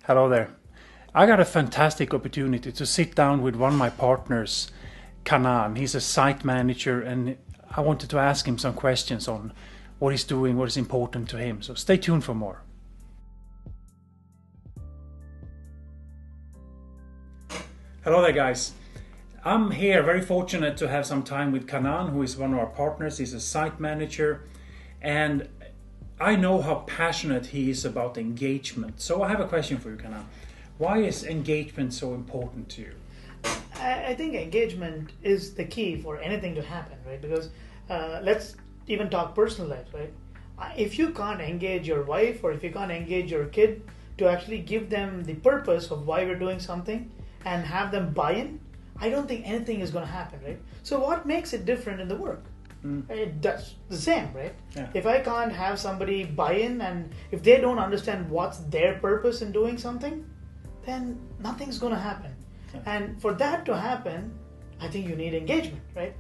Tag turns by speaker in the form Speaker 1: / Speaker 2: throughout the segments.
Speaker 1: Hello there. I got a fantastic opportunity to sit down with one of my partners, Kanan. He's a site manager, and I wanted to ask him some questions on what he's doing, what is important to him. So stay tuned for more. Hello there, guys. I'm here very fortunate to have some time with Kanan, who is one of our partners. He's a site manager, and I know how passionate he is about engagement. So I have a question for you, Kanan. Why is engagement so important to you?
Speaker 2: I think engagement is the key for anything to happen, right? Because let's even talk personal life, right? If you can't engage your wife or if you can't engage your kid to actually give them the purpose of why we're doing something and have them buy in, I don't think anything is going to happen, right? So what makes it different in the work? It does the same, right?
Speaker 1: Yeah.
Speaker 2: If I can't have somebody buy in and if they don't understand what's their purpose in doing something, then nothing's going to happen.
Speaker 1: Yeah.
Speaker 2: And for that to happen, I think you need engagement, right?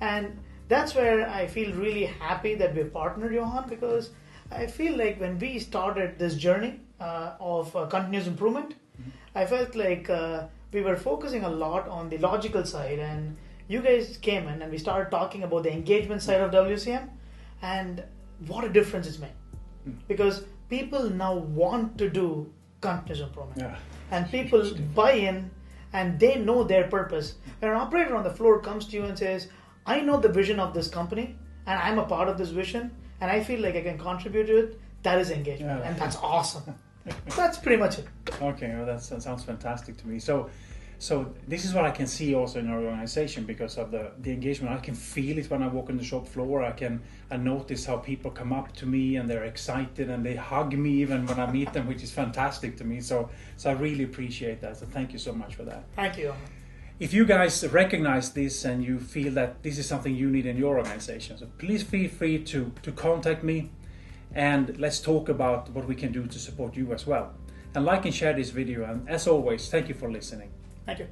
Speaker 2: And that's where I feel really happy that we've partnered, Johan, because I feel like when we started this journey of continuous improvement, I felt like we were focusing a lot on the logical side, and you guys came in and we started talking about the engagement side of WCM, and what a difference it's made. Because people now want to do continuous improvement.
Speaker 1: Yeah.
Speaker 2: And people buy in and they know their purpose. When an operator on the floor comes to you and says, I know the vision of this company and I'm a part of this vision and I feel like I can contribute to it, that is engagement.
Speaker 1: Yeah.
Speaker 2: And that's awesome. That's pretty much it.
Speaker 1: Okay, well, that sounds fantastic to me. So this is what I can see also in our organization because of the engagement. I can feel it when I walk on the shop floor. I notice how people come up to me and they're excited and they hug me even when I meet them, which is fantastic to me. So I really appreciate that. So thank you so much for that.
Speaker 2: Thank you.
Speaker 1: If you guys recognize this and you feel that this is something you need in your organization, so please feel free to contact me and let's talk about what we can do to support you as well. And like and share this video, and as always, thank you for listening.
Speaker 2: Thank you.